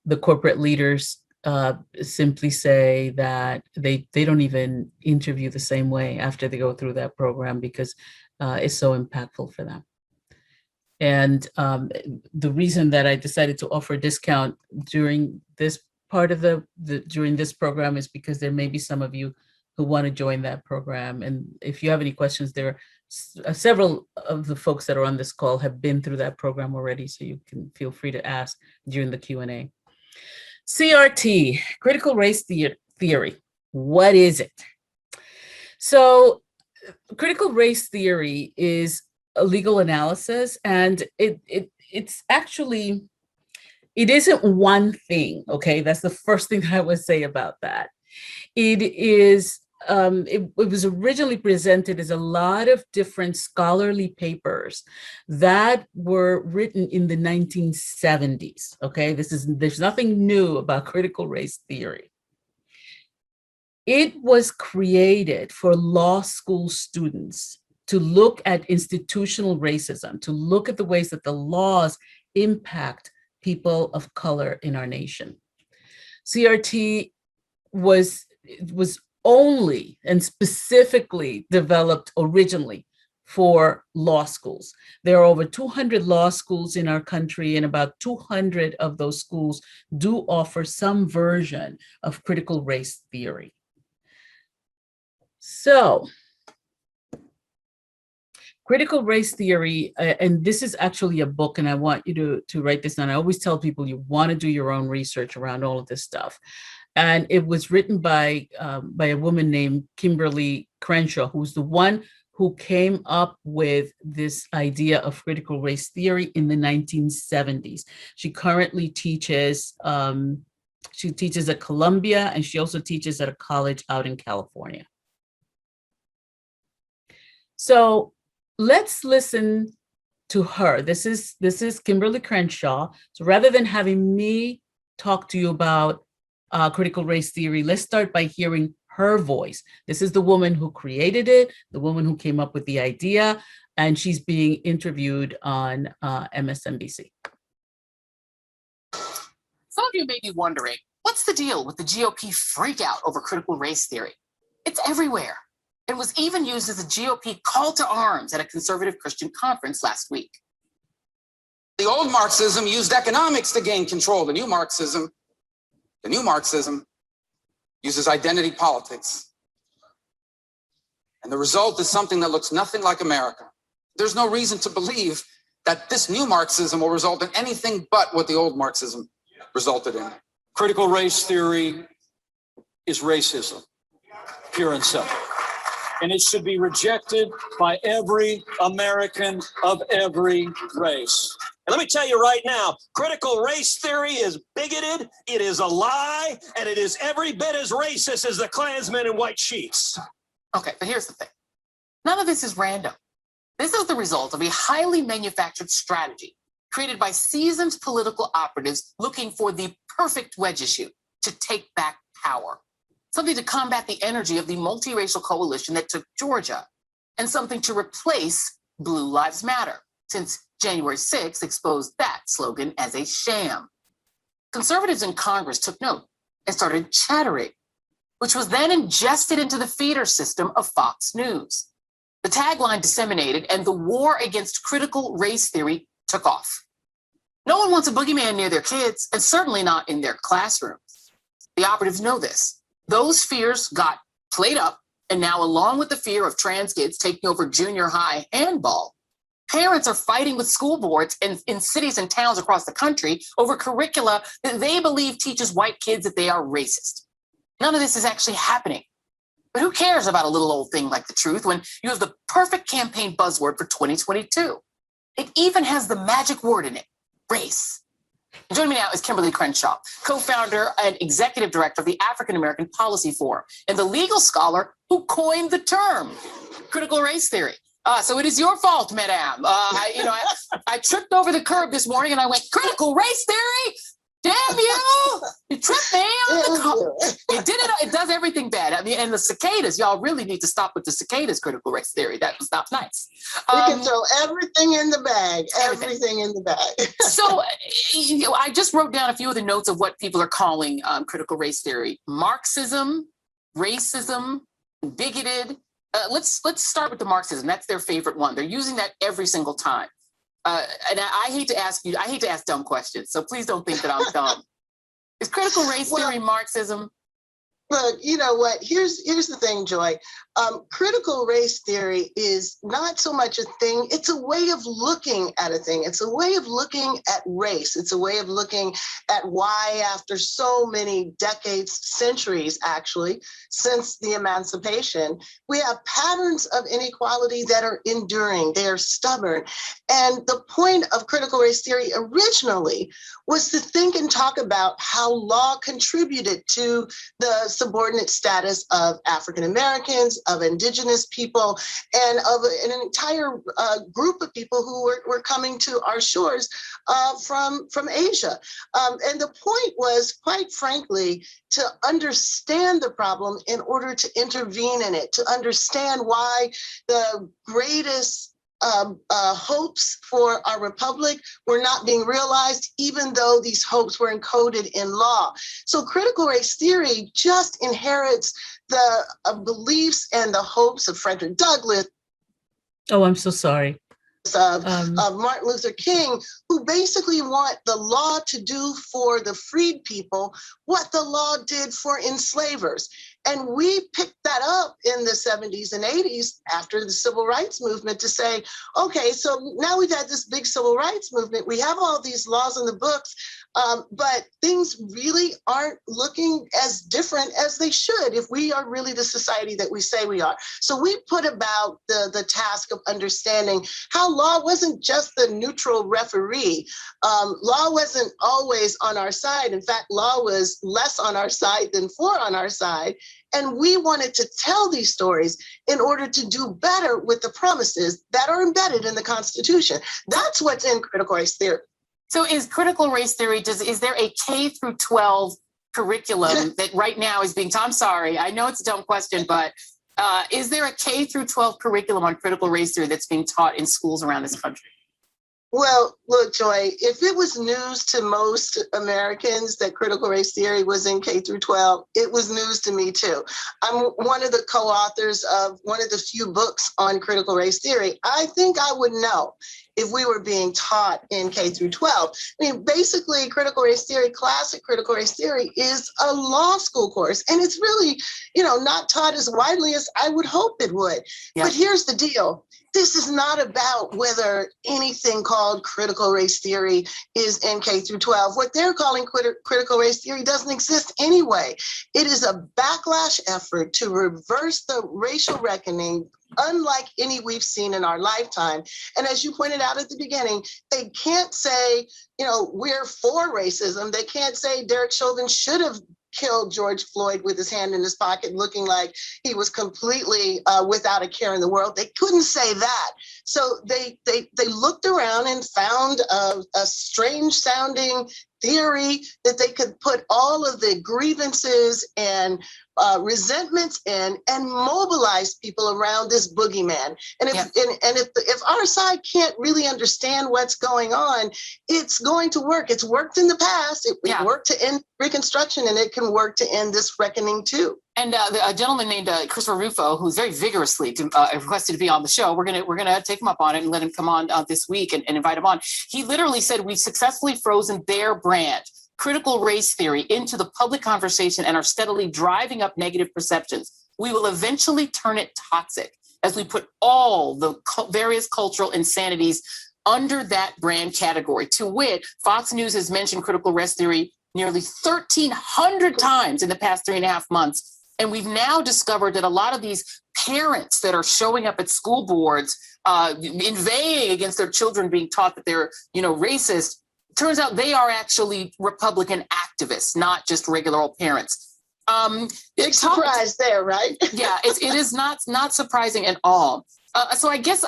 the corporate leaders simply say that they don't even interview the same way after they go through that program because it's so impactful for them. And the reason that I decided to offer a discount during this part of during this program is because there may be some of you who want to join that program. And if you have any questions, there are several of the folks that are on this call have been through that program already, so you can feel free to ask during the Q&A. CRT, critical race theory. What is it? So critical race theory is a legal analysis, and it's actually, it isn't one thing, okay? That's the first thing that I would say about that. It is, it was originally presented as a lot of different scholarly papers that were written in the 1970s, okay? There's nothing new about critical race theory. It was created for law school students to look at institutional racism, to look at the ways that the laws impact people of color in our nation. CRT was only and specifically developed originally for law schools. There are over 200 law schools in our country, and about 200 of those schools do offer some version of critical race theory. So, critical race theory, and this is actually a book, and I want you to write this down. I always tell people you want to do your own research around all of this stuff. And it was written by a woman named Kimberly Crenshaw, who's the one who came up with this idea of critical race theory in the 1970s. She currently teaches, at Columbia, and she also teaches at a college out in California. So let's listen to her. This is Kimberly Crenshaw. So rather than having me talk to you about critical race theory, let's start by hearing her voice. This is the woman who created it, the woman who came up with the idea, and she's being interviewed on MSNBC. Some of you may be wondering, what's the deal with the GOP freak out over critical race theory? It's everywhere. It was even used as a GOP call to arms at a conservative Christian conference last week. The old Marxism used economics to gain control. The new Marxism uses identity politics. And the result is something that looks nothing like America. There's no reason to believe that this new Marxism will result in anything but what the old Marxism resulted in. Critical race theory is racism, pure and simple. And it should be rejected by every American of every race. And let me tell you right now, critical race theory is bigoted, it is a lie, and it is every bit as racist as the Klansmen in white sheets. Okay, but here's the thing. None of this is random. This is the result of a highly manufactured strategy created by seasoned political operatives looking for the perfect wedge issue to take back power. Something to combat the energy of the multiracial coalition that took Georgia, and something to replace Blue Lives Matter, since January 6th exposed that slogan as a sham. Conservatives in Congress took note and started chattering, which was then ingested into the feeder system of Fox News. The tagline disseminated, and the war against critical race theory took off. No one wants a boogeyman near their kids, and certainly not in their classrooms. The operatives know this. Those fears got played up, and now along with the fear of trans kids taking over junior high handball, parents are fighting with school boards in cities and towns across the country over curricula that they believe teaches white kids that they are racist. None of this is actually happening. But who cares about a little old thing like the truth when you have the perfect campaign buzzword for 2022? It even has the magic word in it, race. And joining me now is Kimberly Crenshaw, co-founder and executive director of the African American Policy Forum, and the legal scholar who coined the term critical race theory. So it is your fault, madame. I tripped over the curb this morning and I went, critical race theory? Damn you! You tripped me on the curb. You did it. It does everything bad. I mean, and the cicadas, y'all really need to stop with the cicadas critical race theory. That was not nice. We can throw everything in the bag, everything in the bag. So, I just wrote down a few of the notes of what people are calling critical race theory: Marxism, racism, bigoted. Let's start with the Marxism. That's their favorite one. They're using that every single time. And I hate to ask dumb questions, so please don't think that I'm dumb. Is critical race theory Marxism? Look, you know what? Here's the thing, Joy. Critical race theory is not so much a thing. It's a way of looking at a thing. It's a way of looking at race. It's a way of looking at why, after so many decades, centuries, actually, since the emancipation, we have patterns of inequality that are enduring. They are stubborn. And the point of critical race theory originally was to think and talk about how law contributed to the subordinate status of African Americans, of indigenous people, and of an entire group of people who were coming to our shores from Asia. And the point was, quite frankly, to understand the problem in order to intervene in it, to understand why the greatest hopes for our republic were not being realized, even though these hopes were encoded in law. So critical race theory just inherits the beliefs and the hopes of Frederick Douglass. Oh, I'm so sorry. Of Martin Luther King, who basically want the law to do for the freed people what the law did for enslavers. And we picked that up in the 70s and 80s after the civil rights movement to say, okay, so now we've had this big civil rights movement. We have all these laws in the books, but things really aren't looking as different as they should if we are really the society that we say we are. So we put about the task of understanding how law wasn't just the neutral referee. Law wasn't always on our side. In fact, law was less on our side than on our side. And we wanted to tell these stories in order to do better with the promises that are embedded in the Constitution. That's what's in critical race theory. So is critical race theory, is there a K through 12 curriculum that right now is being taught? I'm sorry, I know it's a dumb question, but is there a K through 12 curriculum on critical race theory that's being taught in schools around this country? Well, look, Joy, if it was news to most Americans that critical race theory was in K through 12, it was news to me too. I'm one of the co-authors of one of the few books on critical race theory. I think I would know if we were being taught in K through 12. I mean, basically, critical race theory, classic critical race theory is a law school course. And it's really, not taught as widely as I would hope it would. Yeah. But here's the deal. This is not about whether anything called critical race theory is in K through 12. What they're calling critical race theory doesn't exist anyway. It is a backlash effort to reverse the racial reckoning unlike any we've seen in our lifetime. And as you pointed out at the beginning, they can't say, we're for racism. They can't say Derek Chauvin should have killed George Floyd with his hand in his pocket, looking like he was completely without a care in the world. They couldn't say that. So they looked around and found a strange sounding theory that they could put all of the grievances and resentments in and mobilize people around this boogeyman. And if our side can't really understand what's going on, it's going to work. It's worked in the past. It worked to end Reconstruction, and it can work to end this reckoning too. And a gentleman named Christopher Rufo, who's very vigorously requested to be on the show. We're gonna take him up on it and let him come on this week and invite him on. He literally said, we've successfully frozen their brand, critical race theory, into the public conversation and are steadily driving up negative perceptions. We will eventually turn it toxic as we put all the various cultural insanities under that brand category. To wit, Fox News has mentioned critical race theory nearly 1,300 times in the past 3.5 months. And we've now discovered that a lot of these parents that are showing up at school boards, inveighing against their children being taught that they're, racist, turns out they are actually Republican activists, not just regular old parents. Big surprise there, right? Yeah, it is not surprising at all. So I guess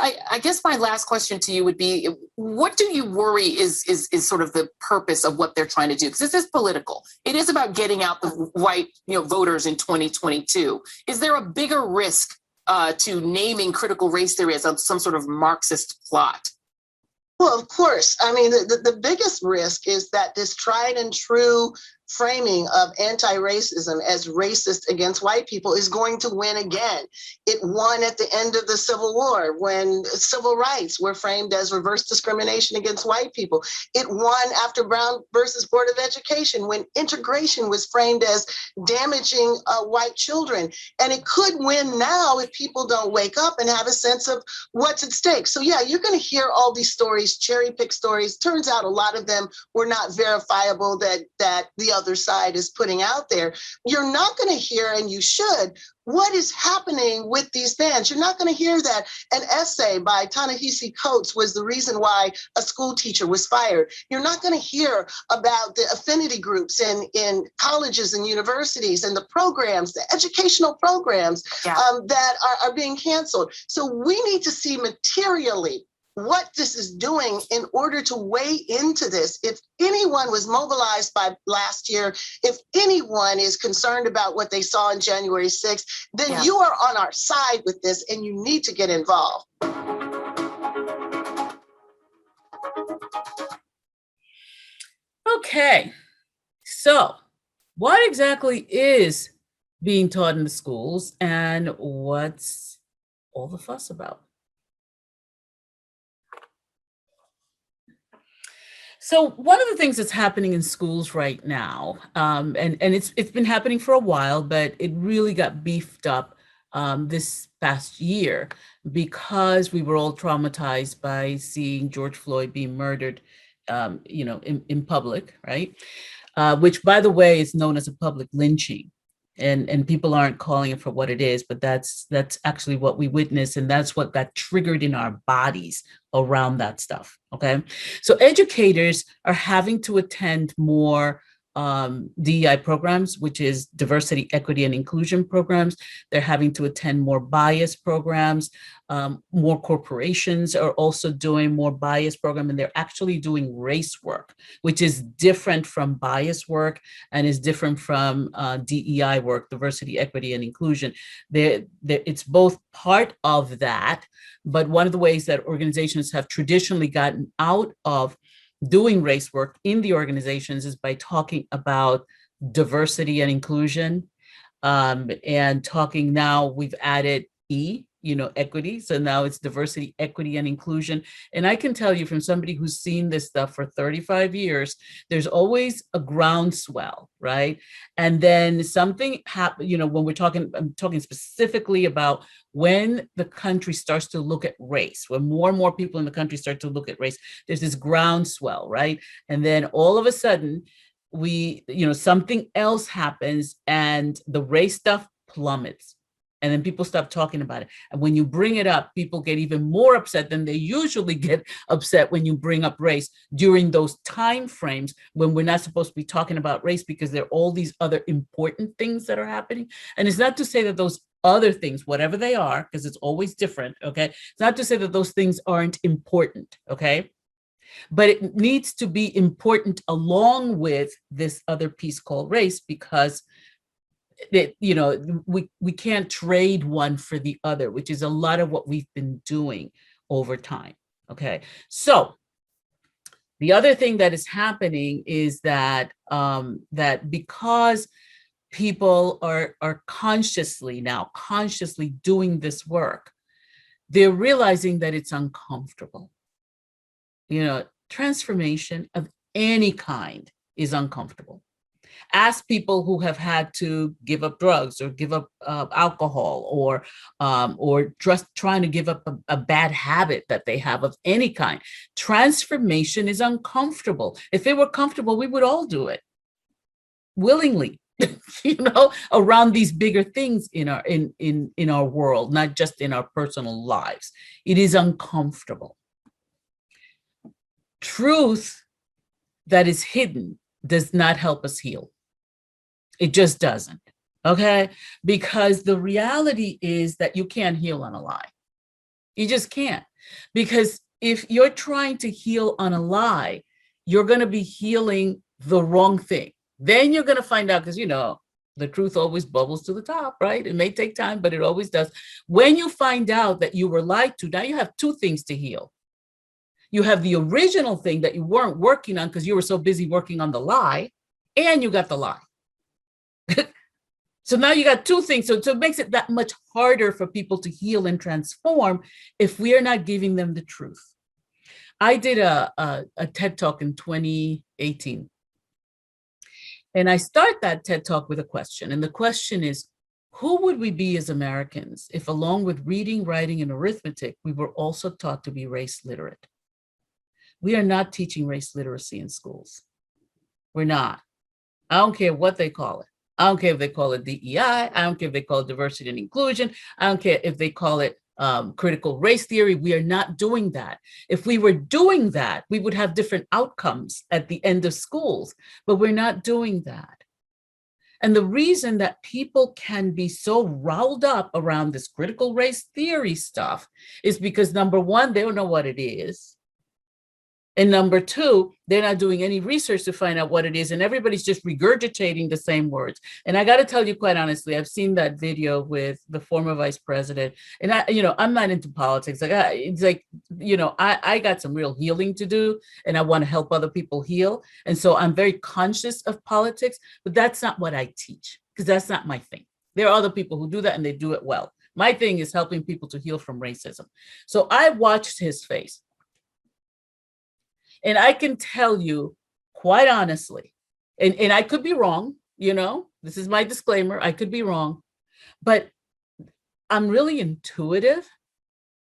my last question to you would be, what do you worry is sort of the purpose of what they're trying to do? Because this is political. It is about getting out the white voters in 2022. Is there a bigger risk to naming critical race theory as some sort of Marxist plot? Well, of course. I mean, the biggest risk is that this tried and true framing of anti-racism as racist against white people is going to win again. It won at the end of the Civil War when civil rights were framed as reverse discrimination against white people. It won after Brown versus Board of Education when integration was framed as damaging white children. And it could win now if people don't wake up and have a sense of what's at stake. So yeah, you're going to hear all these stories, cherry pick stories. Turns out a lot of them were not verifiable that the other side is putting out there. You're not going to hear, and you should, what is happening with these bans. You're not going to hear that an essay by Ta-Nehisi Coates was the reason why a school teacher was fired. You're not going to hear about the affinity groups in colleges and universities and the programs, the educational programs that are being canceled. So we need to see materially what this is doing in order to weigh into this. If anyone was mobilized by last year, if anyone is concerned about what they saw on January 6th, then you are on our side with this and you need to get involved. Okay, so what exactly is being taught in the schools and what's all the fuss about? So one of the things that's happening in schools right now, and it's been happening for a while, but it really got beefed up this past year because we were all traumatized by seeing George Floyd being murdered, in public, right? Which, by the way, is known as a public lynching. And people aren't calling it for what it is, but that's actually what we witnessed, and that's what got triggered in our bodies around that stuff. Okay, so educators are having to attend more DEI programs, which is diversity, equity, and inclusion programs. They're having to attend more bias programs. More corporations are also doing more bias program, and they're actually doing race work, which is different from bias work and is different from DEI work, diversity, equity, and inclusion. It's both part of that, but one of the ways that organizations have traditionally gotten out of doing race work in the organizations is by talking about diversity and inclusion, and talking now, we've added equity. So now it's diversity, equity, and inclusion. And I can tell you from somebody who's seen this stuff for 35 years, there's always a groundswell, right? And then something happens, when I'm talking specifically about when the country starts to look at race, when more and more people in the country start to look at race, there's this groundswell, right? And then all of a sudden, something else happens and the race stuff plummets. And then people stop talking about it. And when you bring it up, people get even more upset than they usually get upset when you bring up race during those time frames when we're not supposed to be talking about race, because there are all these other important things that are happening. And it's not to say that those other things, whatever they are, because it's always different, okay? It's not to say that those things aren't important, okay? But it needs to be important along with this other piece called race, because we can't trade one for the other, which is a lot of what we've been doing over time. Okay, so the other thing that is happening is that that because people are consciously doing this work, they're realizing that it's uncomfortable. Transformation of any kind is uncomfortable. Ask people who have had to give up drugs or give up alcohol or just trying to give up a bad habit that they have of any kind. Transformation is uncomfortable. If it were comfortable, we would all do it willingly, around these bigger things in our world, not just in our personal lives. It is uncomfortable. Truth that is hidden does not help us heal. It just doesn't, okay? Because the reality is that you can't heal on a lie. You just can't. Because if you're trying to heal on a lie, you're going to be healing the wrong thing. Then you're going to find out, because, you know, the truth always bubbles to the top, right? It may take time, but it always does. When you find out that you were lied to, now you have two things to heal. You have the original thing that you weren't working on because you were so busy working on the lie, and you got the lie. So now you got two things. So it makes it that much harder for people to heal and transform if we are not giving them the truth. I did a TED Talk in 2018. And I start that TED Talk with a question. And the question is, who would we be as Americans if, along with reading, writing, and arithmetic, we were also taught to be race literate? We are not teaching race literacy in schools. We're not. I don't care what they call it. I don't care if they call it DEI. I don't care if they call it diversity and inclusion. I don't care if they call it critical race theory. We are not doing that. If we were doing that, we would have different outcomes at the end of schools, but we're not doing that. And the reason that people can be so riled up around this critical race theory stuff is because, number one, they don't know what it is. And number two, they're not doing any research to find out what it is. And everybody's just regurgitating the same words. And I got to tell you, quite honestly, I've seen that video with the former vice president. And I'm not into politics. I got some real healing to do, and I want to help other people heal. And so I'm very conscious of politics, but that's not what I teach, because that's not my thing. There are other people who do that, and they do it well. My thing is helping people to heal from racism. So I watched his face. And I can tell you, quite honestly, and I could be wrong, this is my disclaimer, I could be wrong, but I'm really intuitive.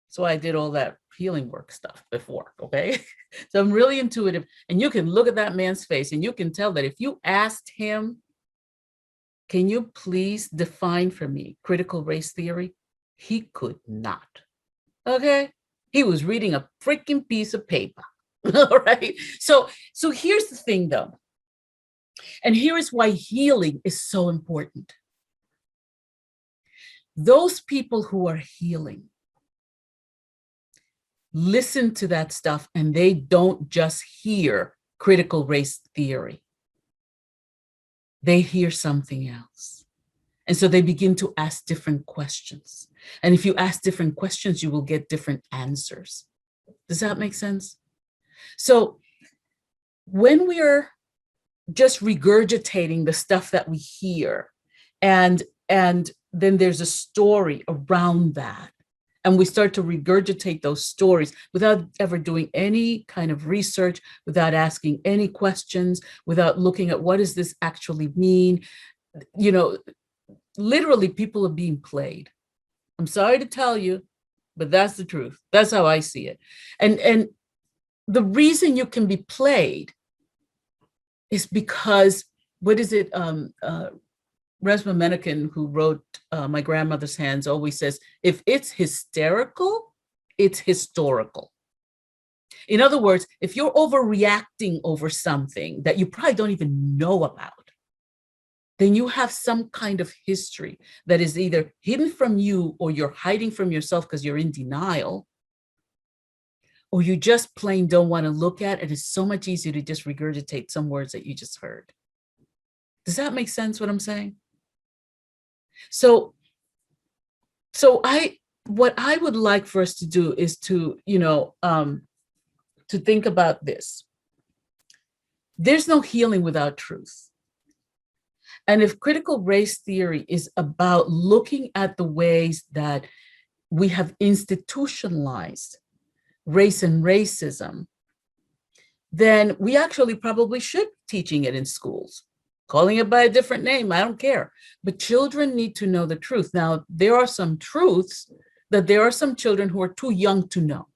So I did all that healing work stuff before, okay? So I'm really intuitive, and you can look at that man's face and you can tell that if you asked him, can you please define for me critical race theory? He could not, okay? He was reading a freaking piece of paper. All right. So here's the thing, though. And here is why healing is so important. Those people who are healing listen to that stuff, and they don't just hear critical race theory. They hear something else. And so they begin to ask different questions. And if you ask different questions, you will get different answers. Does that make sense? So when we're just regurgitating the stuff that we hear, and then there's a story around that, and we start to regurgitate those stories without ever doing any kind of research, without asking any questions, without looking at what does this actually mean, literally people are being played. I'm sorry to tell you, but that's the truth. That's how I see it. And the reason you can be played is because, Resma Menaken, who wrote My Grandmother's Hands, always says, if it's hysterical, it's historical. In other words, if you're overreacting over something that you probably don't even know about, then you have some kind of history that is either hidden from you, or you're hiding from yourself because you're in denial, or you just plain don't want to look at it. It's so much easier to just regurgitate some words that you just heard. Does that make sense, what I'm saying? So what I would like for us to do is to think about this. There's no healing without truth. And if critical race theory is about looking at the ways that we have institutionalized race and racism, then we actually probably should be teaching it in schools, calling it by a different name, I don't care. But children need to know the truth. Now, there are some truths that there are some children who are too young to know.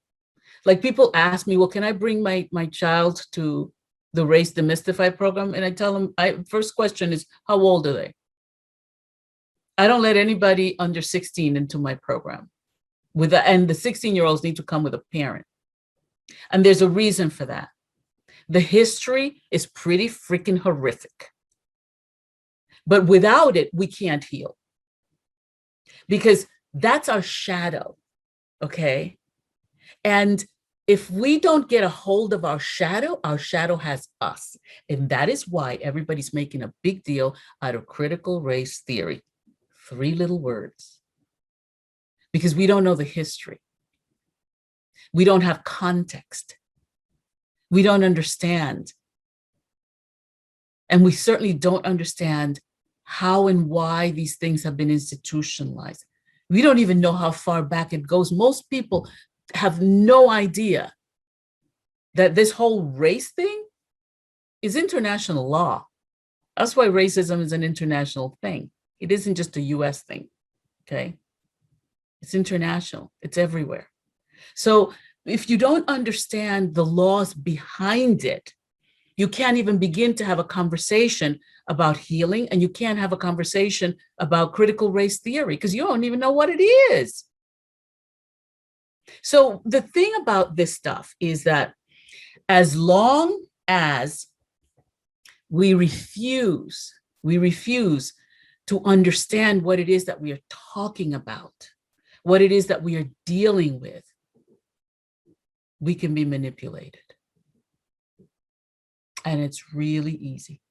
Like, people ask me, well, can I bring my child to the Race Demystified program? And I tell them, first question is, how old are they? I don't let anybody under 16 into my program. And the 16-year-olds need to come with a parent. And there's a reason for that. The history is pretty freaking horrific. But without it, we can't heal. Because that's our shadow. Okay. And if we don't get a hold of our shadow has us. And that is why everybody's making a big deal out of critical race theory. 3 little words. Because we don't know the history. We don't have context. We don't understand. And we certainly don't understand how and why these things have been institutionalized. We don't even know how far back it goes. Most people have no idea that this whole race thing is international law. That's why racism is an international thing. It isn't just a US thing, okay? It's international, it's everywhere. So if you don't understand the laws behind it, you can't even begin to have a conversation about healing, and you can't have a conversation about critical race theory because you don't even know what it is. So the thing about this stuff is that as long as we refuse to understand what it is that we are talking about, what it is that we are dealing with, we can be manipulated. And it's really easy.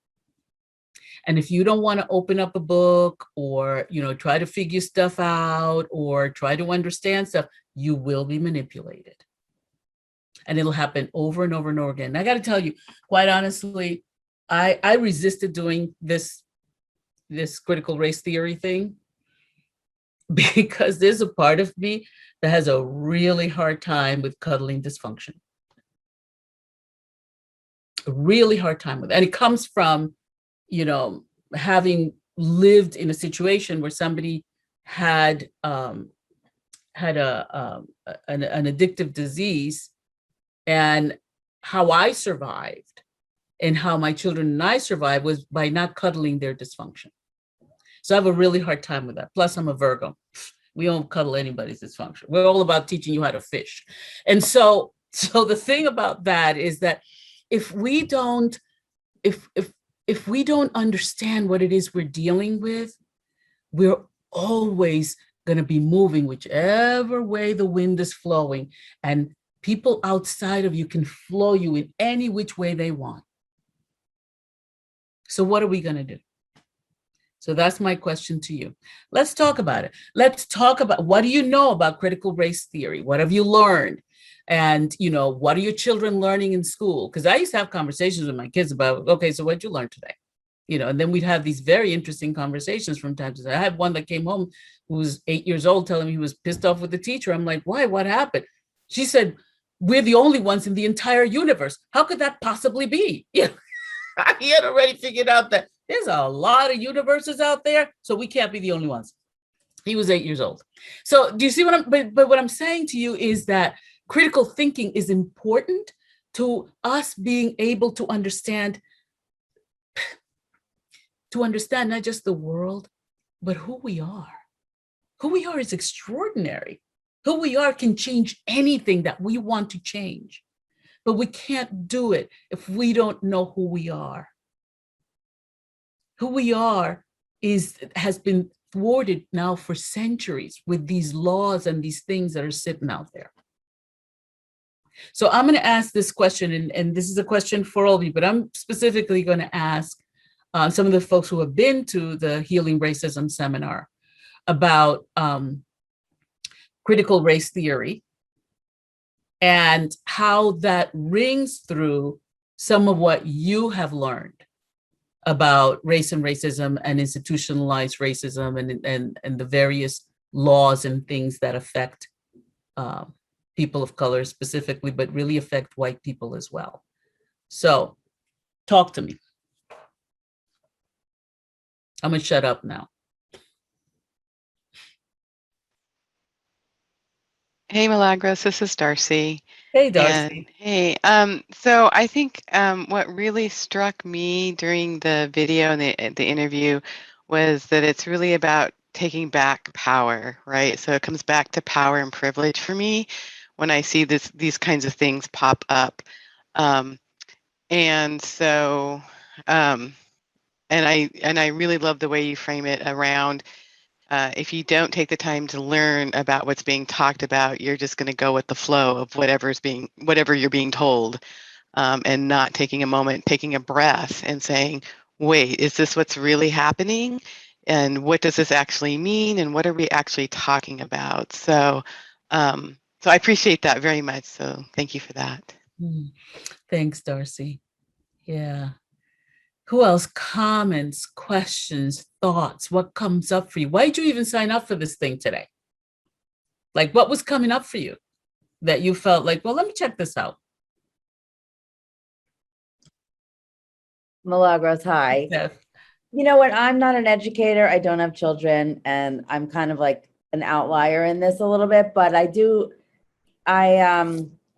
And if you don't want to open up a book or, try to figure stuff out or try to understand stuff, you will be manipulated. And it'll happen over and over and over again. And I got to tell you, quite honestly, I resisted doing this critical race theory thing because there's a part of me that has a really hard time with cuddling dysfunction. A really hard time with it. And it comes from, having lived in a situation where somebody had an addictive disease, and how I survived and how my children and I survived was by not cuddling their dysfunction. So I have a really hard time with that. Plus, I'm a Virgo. We don't cuddle anybody's dysfunction. We're all about teaching you how to fish. And so the thing about that is that if we don't understand what it is we're dealing with, we're always going to be moving whichever way the wind is flowing. And people outside of you can flow you in any which way they want. So what are we going to do? So that's my question to you. Let's talk about it. Let's talk about, what do you know about critical race theory? What have you learned? And, what are your children learning in school? Because I used to have conversations with my kids about, okay, so what'd you learn today? And then we'd have these very interesting conversations from time to time. I had one that came home who was 8 years old telling me he was pissed off with the teacher. I'm like, why? What happened? She said, we're the only ones in the entire universe. How could that possibly be? He had already figured out that there's a lot of universes out there, so we can't be the only ones. He was 8 years old. So do you see what but what I'm saying to you is that critical thinking is important to us being able to understand not just the world, but who we are. Who we are is extraordinary. Who we are can change anything that we want to change, but we can't do it if we don't know who we are. Who we are has been thwarted now for centuries with these laws and these things that are sitting out there. So I'm going to ask this question, and this is a question for all of you, but I'm specifically going to ask some of the folks who have been to the Healing Racism seminar about critical race theory and how that rings through some of what you have learned about race and racism and institutionalized racism and the various laws and things that affect people of color specifically, but really affect white people as well. So talk to me. I'm gonna shut up now. Hey, Milagros, this is Darcy. Hey, Darcy. And, hey, so I think what really struck me during the video and the interview was that it's really about taking back power, right? So it comes back to power and privilege for me when I see these kinds of things pop up. And so, and I really love the way you frame it around if you don't take the time to learn about what's being talked about, you're just going to go with the flow of whatever you're being told, and not taking a moment, taking a breath and saying, wait, is this what's really happening? And what does this actually mean? And what are we actually talking about? So, so I appreciate that very much. So thank you for that. Thanks, Darcy. Yeah. Who else? Comments, questions, thoughts? What comes up for you? Why did you even sign up for this thing today? Like, what was coming up for you that you felt like, well, let me check this out? Milagros, hi. Steph. You know what? I'm not an educator. I don't have children, and I'm kind of like an outlier in this a little bit, but I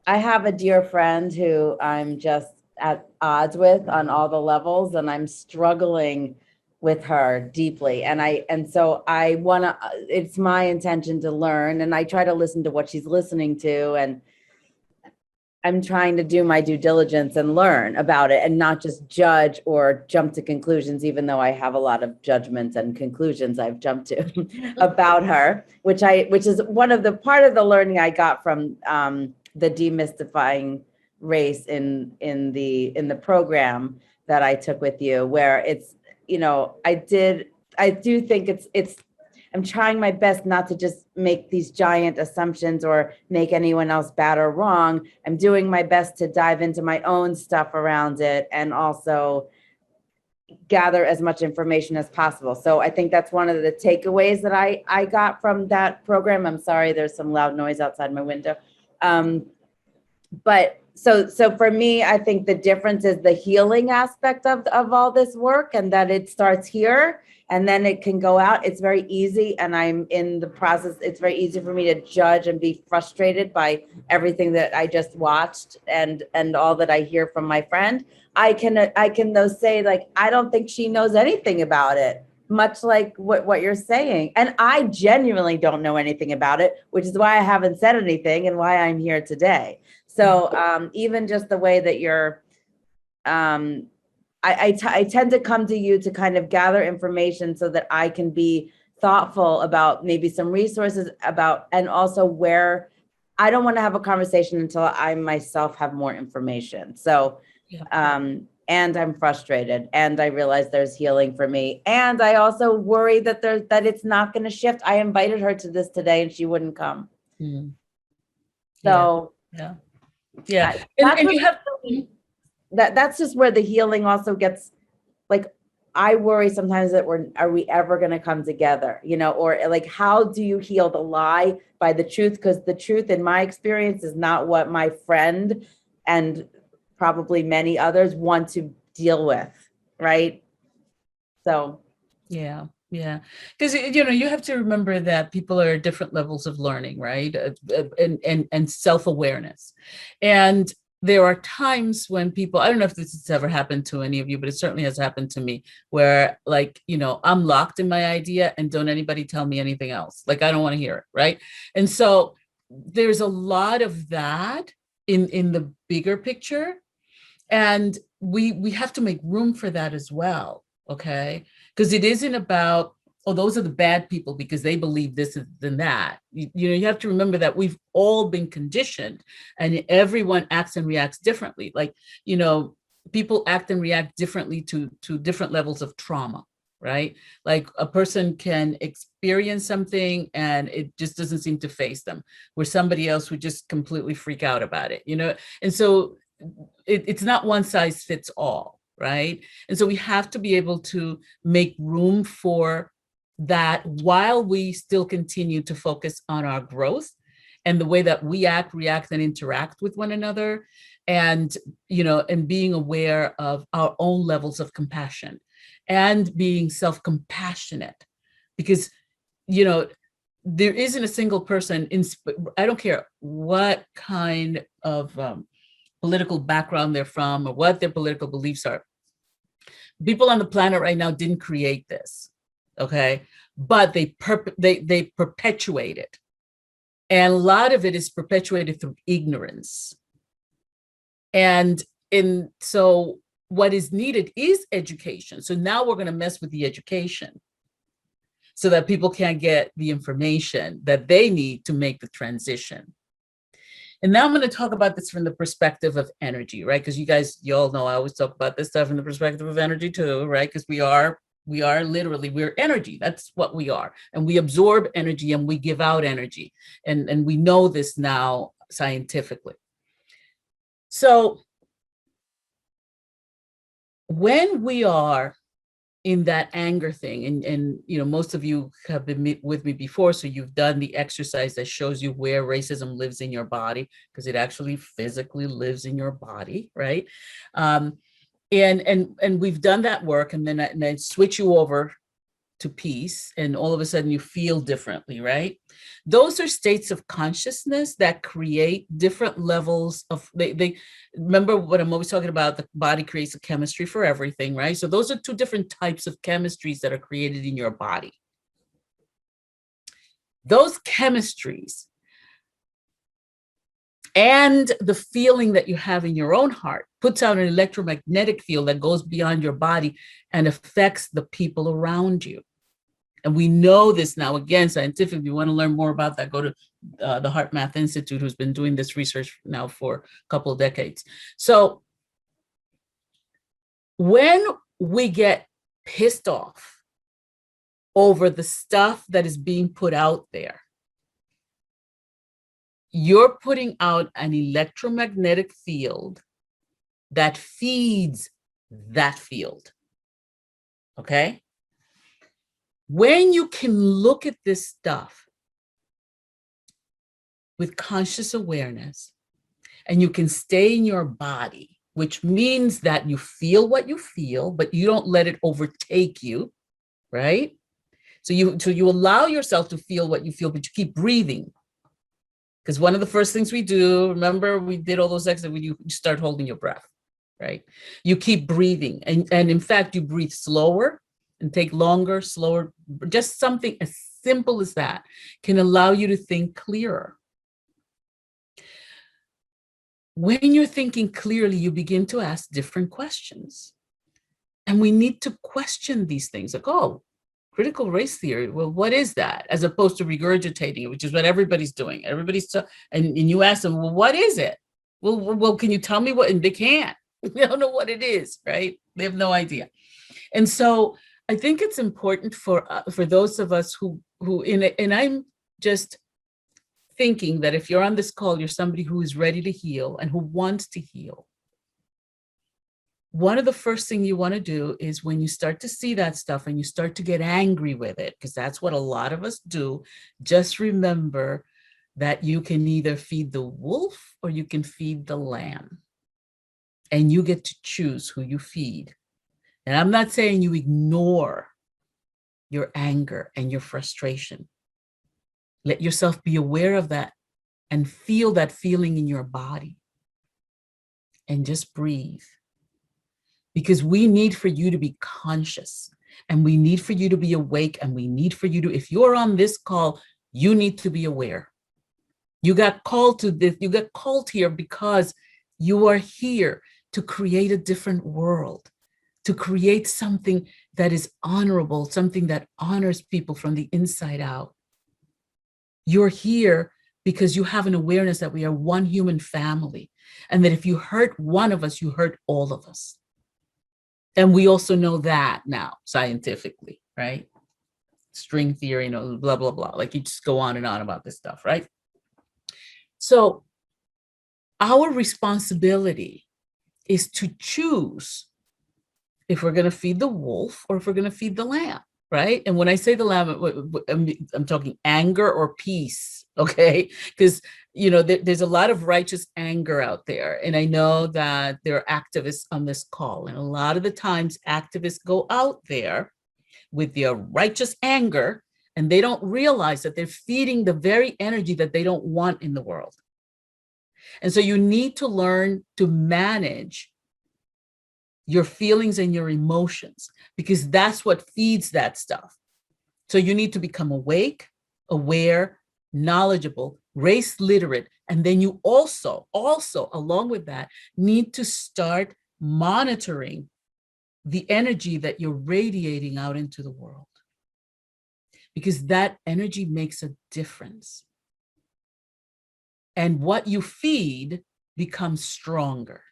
have a dear friend who I'm just at odds with on all the levels, and I'm struggling with her deeply. And so I want to, it's my intention to learn, and I try to listen to what she's listening to, and I'm trying to do my due diligence and learn about it and not just judge or jump to conclusions, even though I have a lot of judgments and conclusions I've jumped to about her, which is one of the part of the learning I got from the demystifying race in the program that I took with you, where it's, you know, I do think it's I'm trying my best not to just make these giant assumptions or make anyone else bad or wrong. I'm doing my best to dive into my own stuff around it and also gather as much information as possible. So I think that's one of the takeaways that I got from that program. I'm sorry, there's some loud noise outside my window. But so for me, I think the difference is the healing aspect of all this work, and that it starts here and then it can go out. It's very easy, and I'm in the process. It's very easy for me to judge and be frustrated by everything that I just watched and all that I hear from my friend. I can though say, like, I don't think she knows anything about it, much like what you're saying. And I genuinely don't know anything about it, which is why I haven't said anything and why I'm here today. So even just the way that you're, I tend to come to you to kind of gather information so that I can be thoughtful about maybe some resources about, and also where I don't want to have a conversation until I myself have more information. So, and I'm frustrated, and I realize there's healing for me. And I also worry that it's not going to shift. I invited her to this today and she wouldn't come. So yeah. And you have that's just where the healing also gets, like, I worry sometimes that are we ever going to come together, you know, or like, how do you heal the lie by the truth? Because the truth in my experience is not what my friend and probably many others want to deal with. Right. So. Yeah. Because, you know, you have to remember that people are at different levels of learning, right? And self-awareness. And there are times when people, I don't know if this has ever happened to any of you, but it certainly has happened to me, where, like, you know, I'm locked in my idea and don't anybody tell me anything else. Like, I don't want to hear it, right? And so there's a lot of that in the bigger picture. And we have to make room for that as well, okay? Because it isn't about, oh, those are the bad people because they believe this and that. You know, you have to remember that we've all been conditioned and everyone acts and reacts differently. Like, you know, people act and react differently to different levels of trauma, right? Like, a person can experience something and it just doesn't seem to faze them, where somebody else would just completely freak out about it, you know? And so it's not one size fits all, right? And so we have to be able to make room for that while we still continue to focus on our growth and the way that we act, react, and interact with one another. And, you know, and being aware of our own levels of compassion and being self-compassionate, because, you know, there isn't a single person I don't care what kind of political background they're from or what their political beliefs are. People on the planet right now didn't create this, okay? But they perpetuate it. And a lot of it is perpetuated through ignorance. And so what is needed is education. So now we're going to mess with the education. so that people can't get the information that they need to make the transition. And now I'm going to talk about this from the perspective of energy, right? Because you all know I always talk about this stuff from the perspective of energy too, right? Because we are literally, we're energy. That's what we are. And we absorb energy and we give out energy. And we know this now scientifically. So when we are in that anger thing, and you know, most of you have been with me before, so you've done the exercise that shows you where racism lives in your body, because it actually physically lives in your body, right? And we've done that work, and then I switch you over to peace, and all of a sudden you feel differently, right? Those are states of consciousness that create different levels of, they remember what I'm always talking about, the body creates a chemistry for everything, right? So those are two different types of chemistries that are created in your body. Those chemistries and the feeling that you have in your own heart puts out an electromagnetic field that goes beyond your body and affects the people around you. And we know this now, again, scientifically. If you want to learn more about that, go to the Heart Math Institute, who's been doing this research now for a couple of decades. So when we get pissed off over the stuff that is being put out there, you're putting out an electromagnetic field that feeds that field, okay? When you can look at this stuff with conscious awareness, and you can stay in your body, which means that you feel what you feel, but you don't let it overtake you, right? So you allow yourself to feel what you feel, but you keep breathing. Because one of the first things we do, remember we did all those exercises when you start holding your breath, right? You keep breathing. And in fact, you breathe slower and take longer, slower. Just something as simple as that can allow you to think clearer. When you're thinking clearly, you begin to ask different questions. And we need to question these things, like, oh, critical race theory, well, what is that? As opposed to regurgitating it, which is what everybody's doing. And you ask them, well, what is it? Well, can you tell me what? And they can't. They don't know what it is, right? They have no idea. And so I think it's important for those of us who and I'm just thinking that if you're on this call, you're somebody who is ready to heal and who wants to heal. One of the first things you want to do is when you start to see that stuff and you start to get angry with it, because that's what a lot of us do, just remember that you can either feed the wolf or you can feed the lamb. And you get to choose who you feed. And I'm not saying you ignore your anger and your frustration. Let yourself be aware of that and feel that feeling in your body. And just breathe. Because we need for you to be conscious, and we need for you to be awake, and we need for you to, if you're on this call, you need to be aware. You got called to this, you got called here because you are here to create a different world, to create something that is honorable, something that honors people from the inside out. You're here because you have an awareness that we are one human family, and that if you hurt one of us, you hurt all of us. And we also know that now scientifically, right? String theory, blah, blah, blah. Like you just go on and on about this stuff, right? So our responsibility is to choose if we're going to feed the wolf or if we're going to feed the lamb, right? And when I say the lamb, I'm talking anger or peace, okay? Because there's a lot of righteous anger out there. And I know that there are activists on this call. And a lot of the times activists go out there with their righteous anger, and they don't realize that they're feeding the very energy that they don't want in the world. And so you need to learn to manage your feelings and your emotions, because that's what feeds that stuff. So you need to become awake, aware, knowledgeable, race literate, and then you also along with that need to start monitoring the energy that you're radiating out into the world. because that energy makes a difference. And what you feed becomes stronger.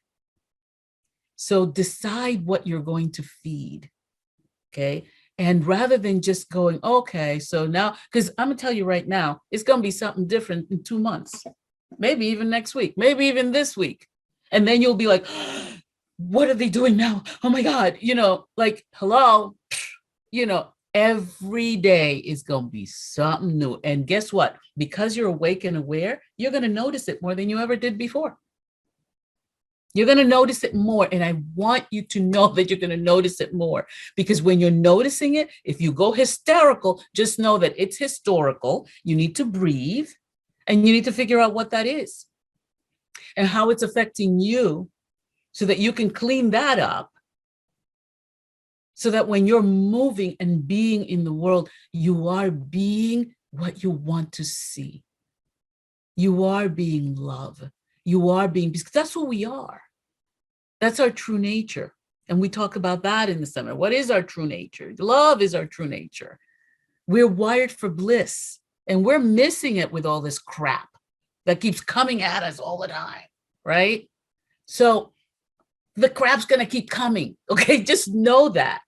So decide what you're going to feed, okay? And rather than just going, okay, so now, because I'm gonna tell you right now, it's gonna be something different in 2 months, maybe even next week, maybe even this week. And then you'll be like, what are they doing now? Oh my God, like, hello, every day is going to be something new. And guess what? Because you're awake and aware, you're going to notice it more than you ever did before. You're going to notice it more. And I want you to know that you're going to notice it more, because when you're noticing it, if you go hysterical, just know that it's historical. You need to breathe and you need to figure out what that is and how it's affecting you so that you can clean that up. So that when you're moving and being in the world, you are being what you want to see. You are being love. You are being, because that's who we are. That's our true nature. And we talk about that in the seminar. What is our true nature? Love is our true nature. We're wired for bliss, and we're missing it with all this crap that keeps coming at us all the time, right? So the crap's going to keep coming, okay? Just know that.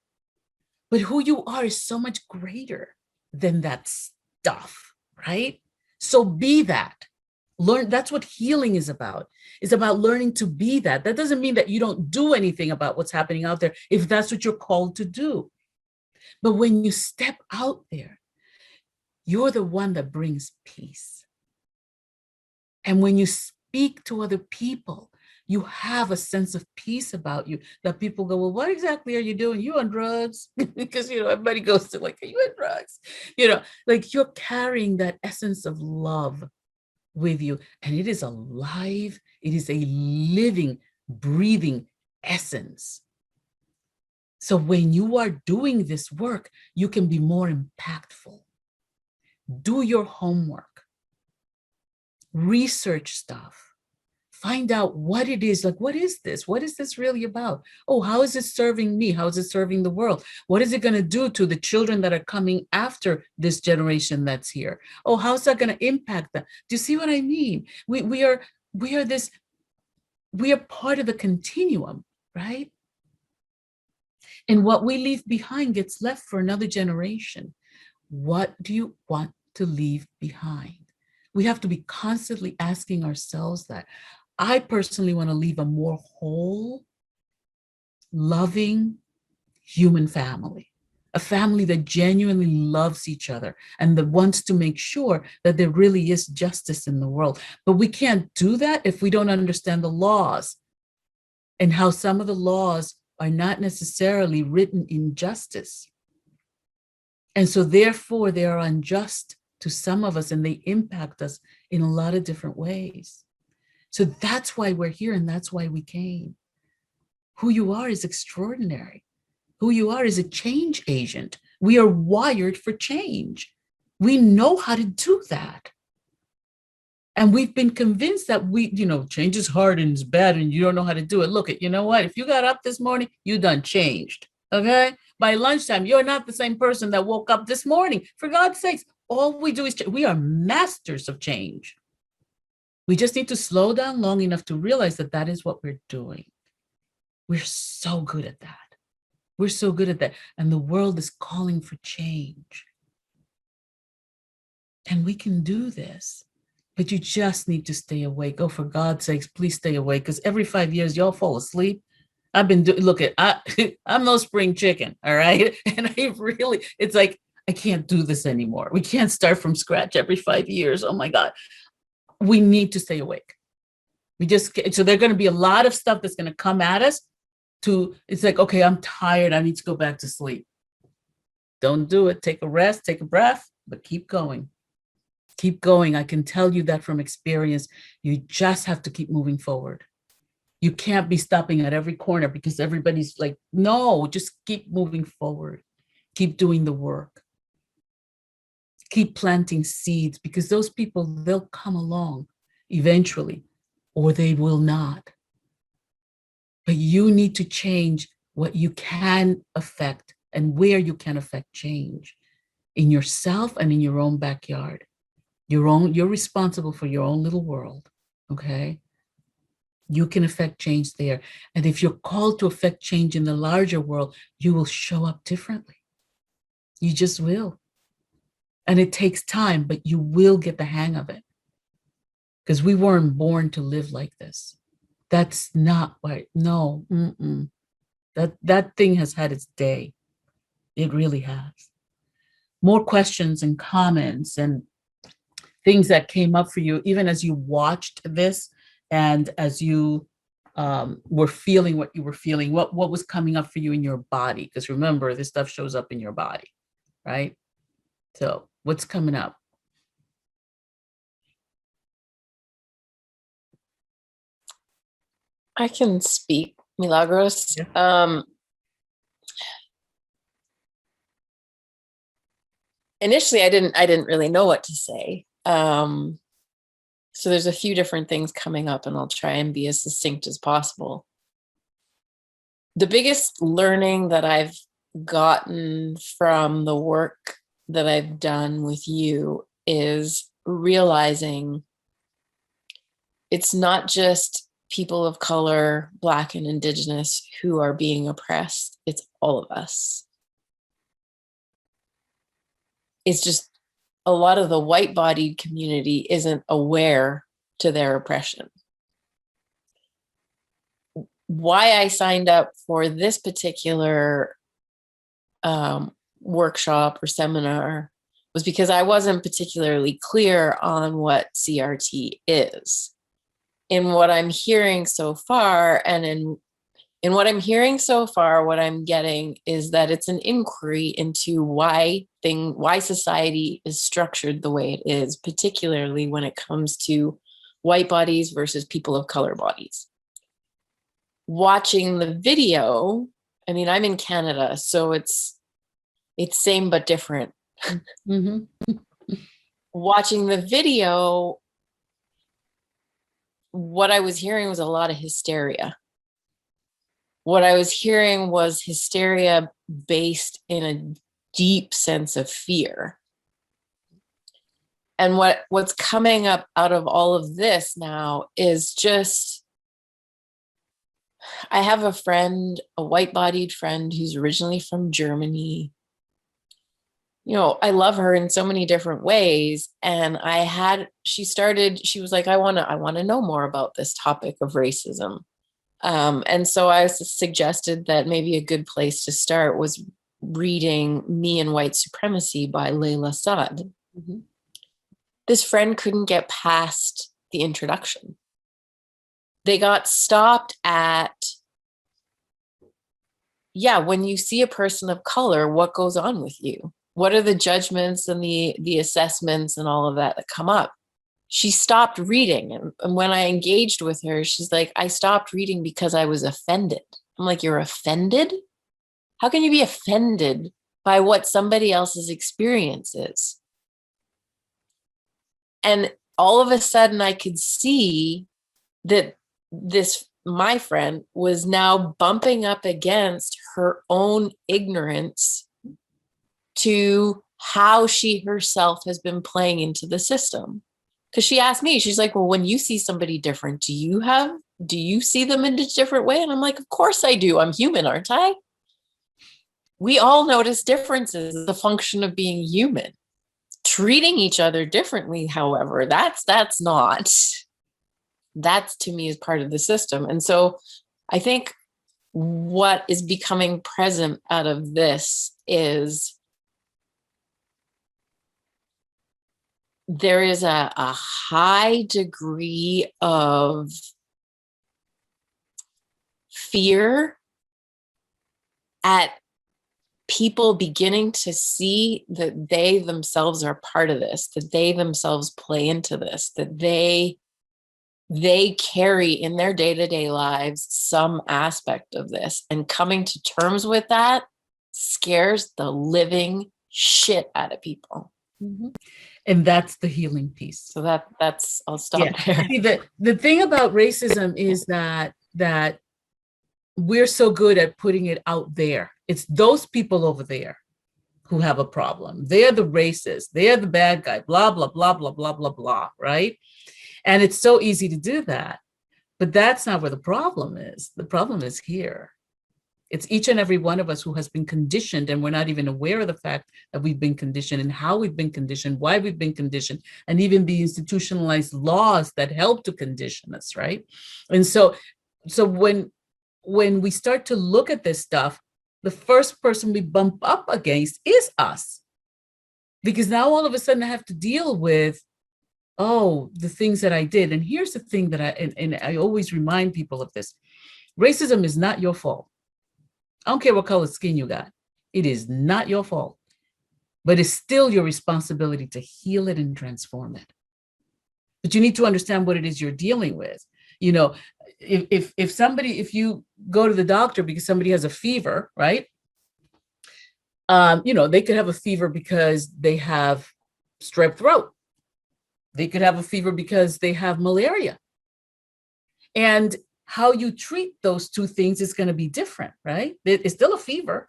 But who you are is so much greater than that stuff, right? So be that. Learn. That's what healing is about. It's about learning to be that. That doesn't mean that you don't do anything about what's happening out there if that's what you're called to do. But when you step out there, you're the one that brings peace. And when you speak to other people, you have a sense of peace about you that people go, well, what exactly are you doing? You on drugs? Because, everybody goes to like, are you on drugs? Like you're carrying that essence of love with you. And it is alive. It is a living, breathing essence. So when you are doing this work, you can be more impactful. Do your homework. Research stuff. Find out what it is. Like, what is this? What is this really about? Oh, how is it serving me? How is it serving the world? What is it going to do to the children that are coming after this generation that's here? Oh, how's that going to impact them? Do you see what I mean? We are part of the continuum, right? And what we leave behind gets left for another generation. What do you want to leave behind? We have to be constantly asking ourselves that. I personally want to leave a more whole, loving human family, a family that genuinely loves each other and that wants to make sure that there really is justice in the world. But we can't do that if we don't understand the laws and how some of the laws are not necessarily written in justice. And so therefore they are unjust to some of us and they impact us in a lot of different ways. So that's why we're here and that's why we came. Who you are is extraordinary. Who you are is a change agent. We are wired for change. We know how to do that. And we've been convinced that change is hard and it's bad and you don't know how to do it. Look, you know what? If you got up this morning, you done changed, okay? By lunchtime, you're not the same person that woke up this morning. For God's sakes, all we do is change. We are masters of change. We just need to slow down long enough to realize that that is what we're doing. We're so good at that. We're so good at that. And the world is calling for change. And we can do this. But you just need to stay awake. Oh, for God's sakes, please stay awake. Because every 5 years, y'all fall asleep. I've been I'm no spring chicken, all right? And it's like, I can't do this anymore. We can't start from scratch every 5 years. Oh my God. We need to stay awake. So there's going to be a lot of stuff that's going to come at us it's like, okay, I'm tired. I need to go back to sleep. Don't do it. Take a rest, take a breath, but keep going. Keep going. I can tell you that from experience. You just have to keep moving forward. You can't be stopping at every corner because everybody's like, no, just keep moving forward. Keep doing the work. Keep planting seeds because those people, they'll come along eventually, or they will not. But you need to change what you can affect and where you can affect change. in yourself and in your own backyard. You're responsible for your own little world, okay? You can affect change there. And if you're called to affect change in the larger world, you will show up differently. You just will. And it takes time, but you will get the hang of it. Because we weren't born to live like this. That's not why, no, that thing has had its day. It really has. More questions and comments and things that came up for you, even as you watched this and as you were feeling what you were feeling, what was coming up for you in your body? Because remember, this stuff shows up in your body, right? So what's coming up? I can speak, Milagros. Yeah. Initially, I didn't really know what to say. So there's a few different things coming up, and I'll try and be as succinct as possible. The biggest learning that I've gotten from the work that I've done with you is realizing it's not just people of color, Black and Indigenous, who are being oppressed. It's all of us. It's just a lot of the white-bodied community isn't aware to their oppression. Why I signed up for this particular workshop or seminar was because I wasn't particularly clear on what CRT is. In what I'm hearing so far, and in what I'm hearing so far, what I'm getting is that it's an inquiry into why society is structured the way it is, particularly when it comes to white bodies versus people of color bodies. Watching the video, I mean, I'm in Canada, so it's same but different. Watching the video, what I was hearing was a lot of hysteria. What I was hearing was hysteria based in a deep sense of fear. And what's coming up out of all of this now is just, I have a friend, a white-bodied friend who's originally from Germany. You know, I love her in so many different ways. And she was like, I want to know more about this topic of racism. And so I suggested that maybe a good place to start was reading Me and White Supremacy by Layla Saad. This friend couldn't get past the introduction. They got stopped at, when you see a person of color, what goes on with you? What are the judgments and the assessments and all of that come up? She stopped reading. And when I engaged with her, she's like, I stopped reading because I was offended. I'm like, you're offended? How can you be offended by what somebody else's experience is? And all of a sudden I could see that my friend was now bumping up against her own ignorance to how she herself has been playing into the system. Because she asked me, she's like, well, when you see somebody different, do you see them in a different way? And I'm like, of course I do. I'm human, aren't I? We all notice differences as a function of being human. Treating each other differently, however, that to me is part of the system. And so I think what is becoming present out of this is there is a high degree of fear at people beginning to see that they themselves are part of this, that they themselves play into this, that they carry in their day-to-day lives some aspect of this. And coming to terms with that scares the living shit out of people. And that's the healing piece. So that's I'll stop there. See, the thing about racism is that we're so good at putting it out there. It's those people over there who have a problem. They're the racist. They're the bad guy, blah, blah, blah, blah, blah, blah, blah, right? And it's so easy to do that. But that's not where the problem is. The problem is here. It's each and every one of us who has been conditioned, and we're not even aware of the fact that we've been conditioned and how we've been conditioned, why we've been conditioned, and even the institutionalized laws that help to condition us, right? And so when we start to look at this stuff, the first person we bump up against is us. Because now all of a sudden I have to deal with, oh, the things that I did. And here's the thing that I always remind people of this. Racism is not your fault. I don't care what color skin you got. It is not your fault, but it's still your responsibility to heal it and transform it. But you need to understand what it is you're dealing with. You know, if you go to the doctor because somebody has a fever, right? You know, they could have a fever because they have strep throat. They could have a fever because they have malaria. And how you treat those two things is going to be different, right? It's still a fever,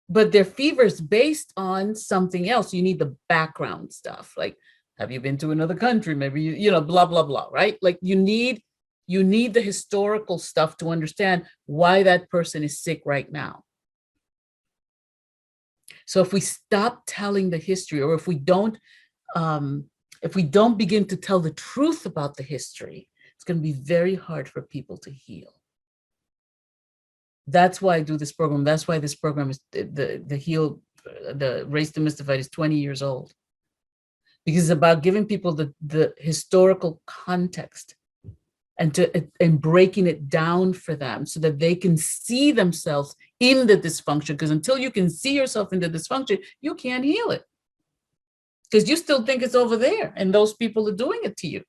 but their fever is based on something else. You need the background stuff, like, have you been to another country? Maybe you know, blah, blah, blah, right? Like you need the historical stuff to understand why that person is sick right now. So if we stop telling the history, or if we don't begin to tell the truth about the history, it's going to be very hard for people to heal. That's why I do this program. That's why this program is the Race Demystified is 20 years old. Because it's about giving people the historical context and breaking it down for them so that they can see themselves in the dysfunction. Because until you can see yourself in the dysfunction, you can't heal it. Because you still think it's over there and those people are doing it to you.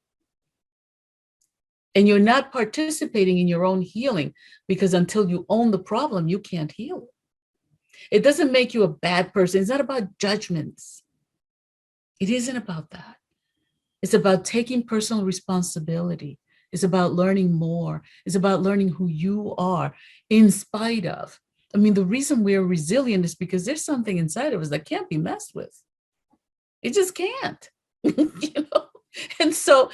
And you're not participating in your own healing, because until you own the problem, you can't heal it. It doesn't make you a bad person. It's not about judgments. It isn't about that. It's about taking personal responsibility. It's about learning more. It's about learning who you are in spite of. I mean, the reason we're resilient is because there's something inside of us that can't be messed with. It just can't, you know? And so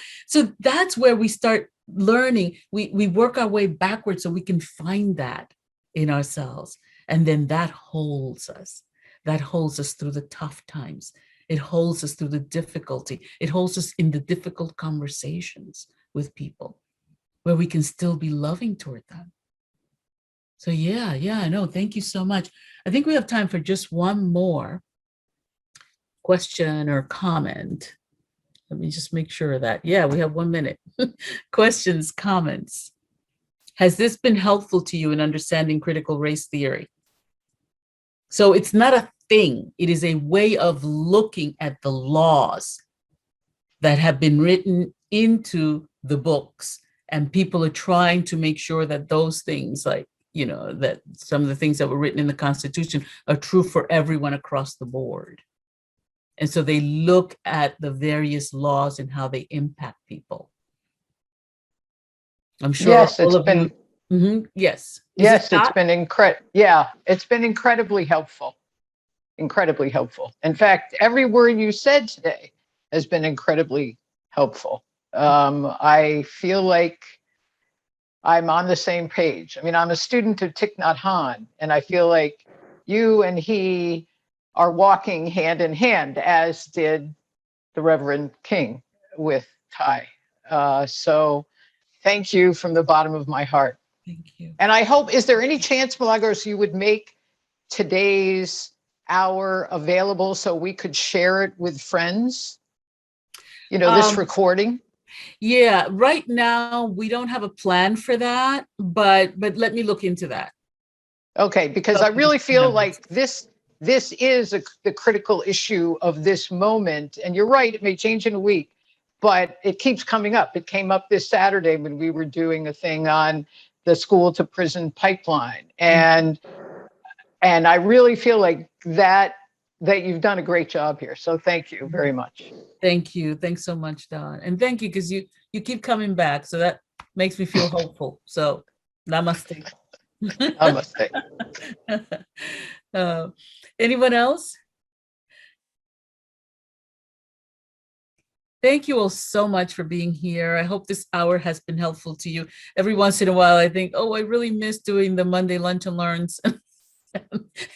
that's where we start learning. We work our way backwards so we can find that in ourselves. And then that holds us. That holds us through the tough times. It holds us through the difficulty. It holds us in the difficult conversations with people where we can still be loving toward them. So yeah, I know. Thank you so much. I think we have time for just one more question or comment. Let me just make sure of that. Yeah, we have 1 minute. Questions, comments. Has this been helpful to you in understanding critical race theory? So it's not a thing. It is a way of looking at the laws that have been written into the books. And people are trying to make sure that those things, like, you know, that some of the things that were written in the Constitution are true for everyone across the board. And so they look at the various laws and how they impact people. I'm sure Yes, all it's of been. you. Mm-hmm, yes. Yes, it's been incredible. Yeah, it's been incredibly helpful. Incredibly helpful. In fact, every word you said today has been incredibly helpful. I feel like I'm on the same page. I mean, I'm a student of Thich Nhat Hanh, and I feel like you and he are walking hand in hand, as did the Reverend King with Ty. So thank you from the bottom of my heart. Thank you. And I hope, is there any chance, Milagros, you would make today's hour available so we could share it with friends? You know, this recording? Yeah, right now we don't have a plan for that, but let me look into that. Okay, because I really feel like this is the critical issue of this moment. And you're right, it may change in a week, but it keeps coming up. It came up this Saturday when we were doing a thing on the school to prison pipeline. And I really feel like that you've done a great job here. So thank you very much. Thank you. Thanks so much, Don. And thank you, because you keep coming back. So that makes me feel hopeful. So namaste. Namaste. Anyone else? Thank you all so much for being here. I hope this hour has been helpful to you. Every once in a while, I think, oh, I really miss doing the Monday Lunch and Learns.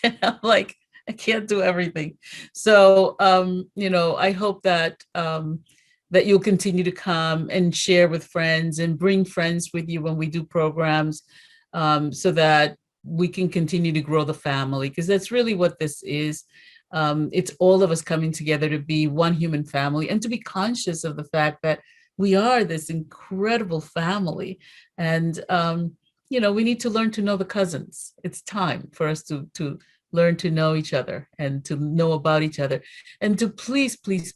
And I'm like, I can't do everything. So, I hope that that you'll continue to come and share with friends and bring friends with you when we do programs, so that we can continue to grow the family, because that's really what this is. It's all of us coming together to be one human family and to be conscious of the fact that we are this incredible family. And, we need to learn to know the cousins. It's time for us to learn to know each other and to know about each other, and to please, please,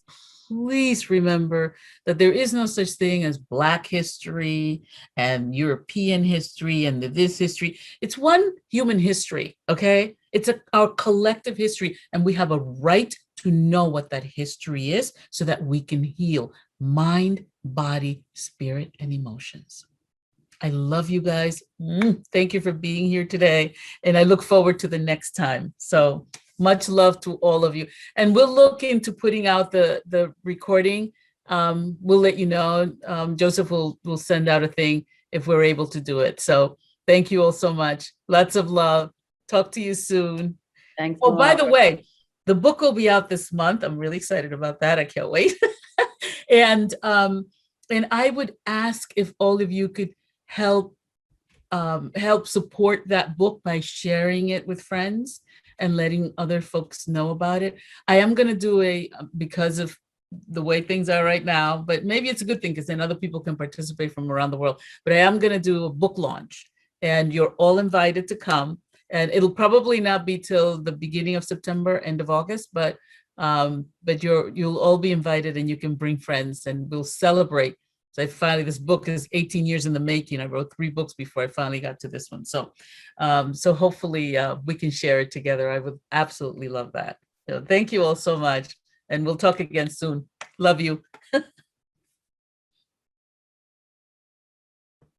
please remember that there is no such thing as Black history and European history and this history. It's one human history, okay? It's our collective history, and we have a right to know what that history is so that we can heal mind, body, spirit, and emotions. I love you guys. Thank you for being here today, and I look forward to the next time. So much love to all of you. And we'll look into putting out the recording. We'll let you know. Joseph will send out a thing if we're able to do it. So thank you all so much. Lots of love. Talk to you soon. Thanks. Oh, by the way, the book will be out this month. I'm really excited about that. I can't wait. And I would ask if all of you could help support that book by sharing it with friends and letting other folks know about it. I am going to do because of the way things are right now, but maybe it's a good thing because then other people can participate from around the world. But I am going to do a book launch, and you're all invited to come. And it'll probably not be till the beginning of September, end of August, but you'll all be invited, and you can bring friends, and we'll celebrate. So this book is 18 years in the making. I wrote 3 books before I finally got to this one. So, so hopefully we can share it together. I would absolutely love that. So thank you all so much, and we'll talk again soon. Love you.